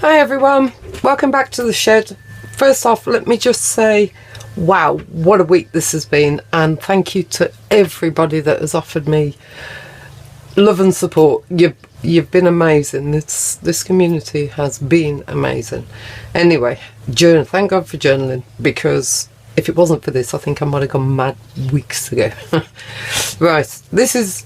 Hi everyone, welcome back to the shed. First off, let me just say, wow, what a week this has been, and thank you to everybody that has offered me love and support. You've been amazing. This community has been amazing. Anyway, thank God for journaling, because if it wasn't for this, I think I might have gone mad weeks ago. Right, this is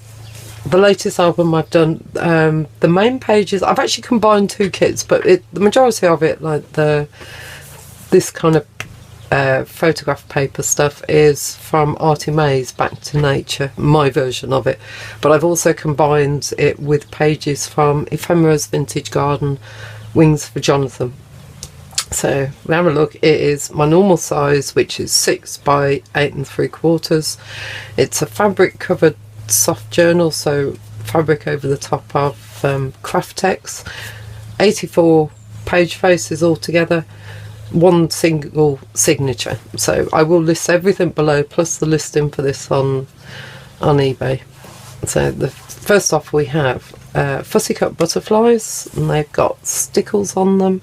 the latest album I've done. The main pages, I've actually combined two kits, but the majority of it, like this kind of photograph paper stuff, is from Artie May's Back to Nature, my version of it. But I've also combined it with pages from Ephemera's Vintage Garden, Wings for Jonathan. So we have a look. It is my normal size, which is 6 by 8 3/4. It's a fabric covered soft journal, so fabric over the top of Kraftex. 84 page faces altogether, one single signature. So I will list everything below, plus the listing for this on eBay. So first off, we have fussy cut butterflies, and they've got stickles on them.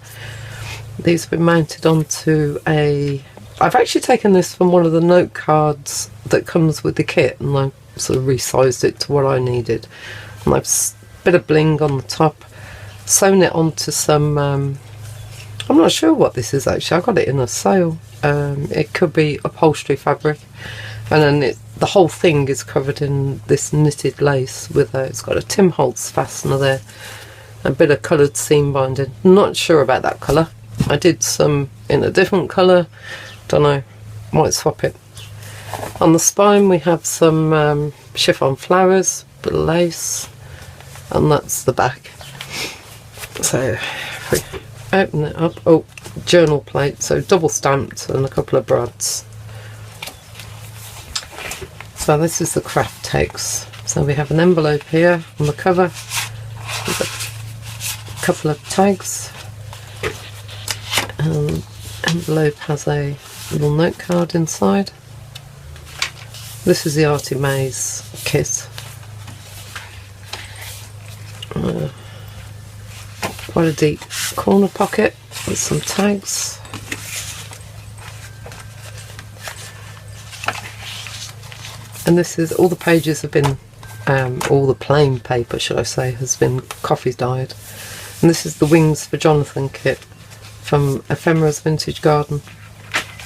These have been mounted onto I've actually taken this from one of the note cards that comes with the kit, and I sort of resized it to what I needed. And I've a bit of bling on the top, sewn it onto some I'm not sure what this is actually. I got it in a sale. It could be upholstery fabric, and then the whole thing is covered in this knitted lace with it's got a Tim Holtz fastener there, a bit of coloured seam binding. Not sure about that colour. I did some in a different colour, don't know, might swap it. On the spine we have some chiffon flowers, bit of lace, and that's the back. So if we open it up, oh, journal plate, so double stamped, and a couple of brads. So this is the Kraftex. So we have an envelope here on the cover with a couple of tags. Envelope has a little note card inside. This is the Artie May's kit. Quite a deep corner pocket with some tags. And this is, all the pages have been, all the plain paper should I say, has been coffee dyed. And this is the Wings for Jonathan kit from Ephemera's Vintage Garden.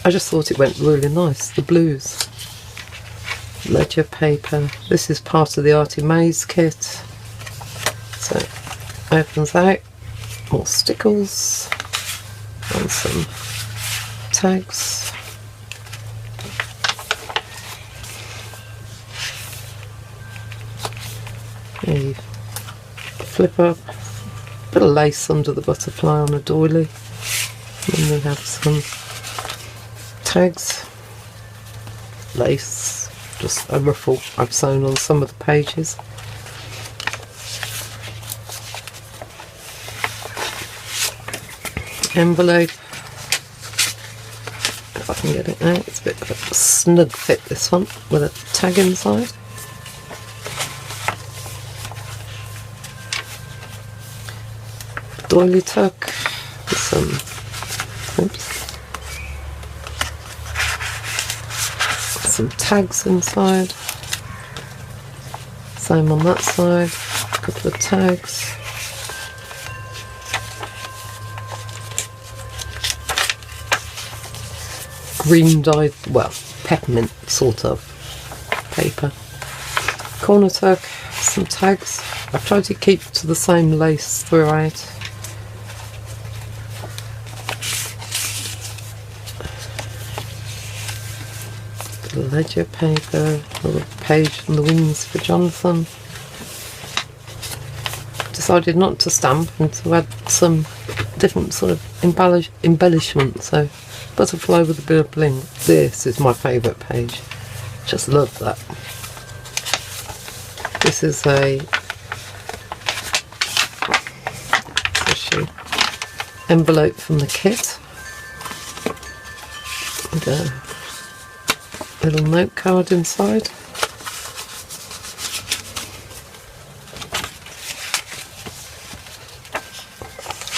I just thought it went really nice, the blues. Ledger paper. This is part of the Artie May's kit. So opens out, more stickles and some tags. You flip up, bit of lace under the butterfly on a doily. And we have some tags, lace, just a ruffle I've sewn on some of the pages. Envelope, if I can get it out, it's a bit of a snug fit, this one, with a tag inside. Doily tuck with some, oops, some tags inside. Same on that side, a couple of tags. Green dyed, well, peppermint sort of paper. Corner tuck, some tags. I've tried to keep to the same lace throughout. Ledger paper, a little page from the Wings for Jonathan. Decided not to stamp and to add some different sort of embellishment. So butterfly with a bit of bling. This is my favourite page. Just love that. This is a envelope from the kit. And a little note card inside.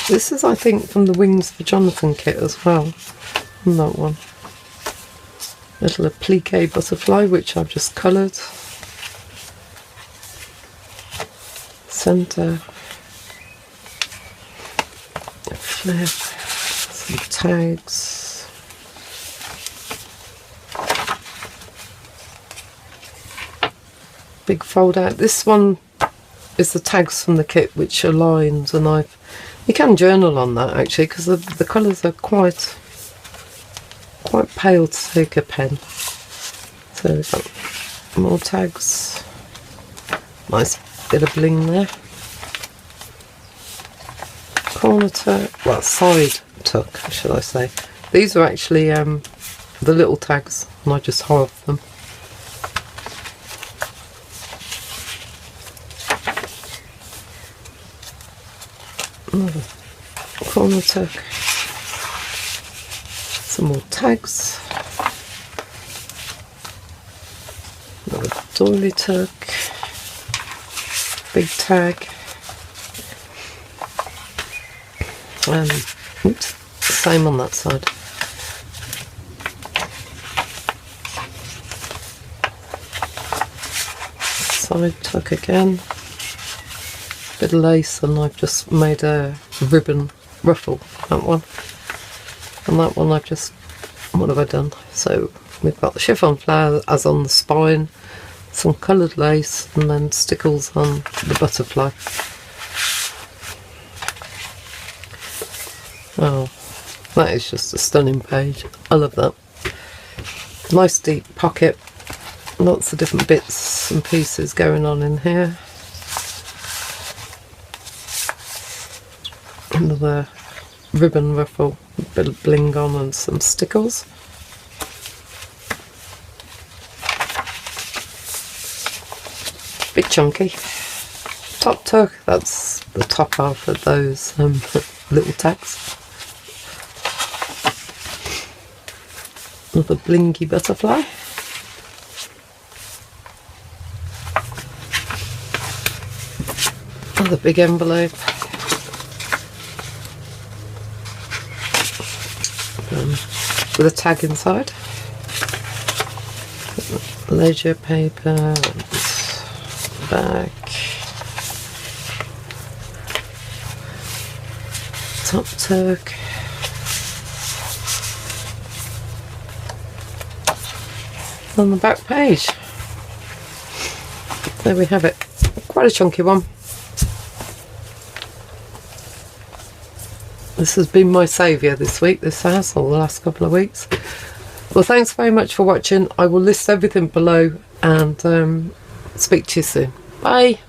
This is, I think, from the Wings for Jonathan kit as well. And that one. Little applique butterfly, which I've just coloured. Centre. A flip. Some tags. Big fold out. This one is the tags from the kit, which are lines, and you can journal on that actually, because the colours are quite pale to take a pen. So we've got more tags. Nice bit of bling there. Corner tuck, well, side tuck, should I say. These are actually the little tags, and I just halved them. Another corner tuck. Some more tags. Another doily tuck. Big tag. And oops, same on that side. Side tuck again. Bit of lace, and I've just made a ribbon ruffle. That one. And that one I've just, what have I done? So we've got the chiffon flower as on the spine, some coloured lace, and then stickles on the butterfly. Oh, that is just a stunning page. I love that. Nice deep pocket, lots of different bits and pieces going on in here. Another ribbon ruffle, a bit of bling on, and some stickles. Bit chunky. Top tuck, that's the top half of those little tags. Another blingy butterfly. Another big envelope. With a tag inside. Ledger paper and back. Top tuck. On the back page. There we have it. Quite a chunky one. This has been my saviour this week, this house, or the last couple of weeks. Well, thanks very much for watching. I will list everything below and speak to you soon. Bye.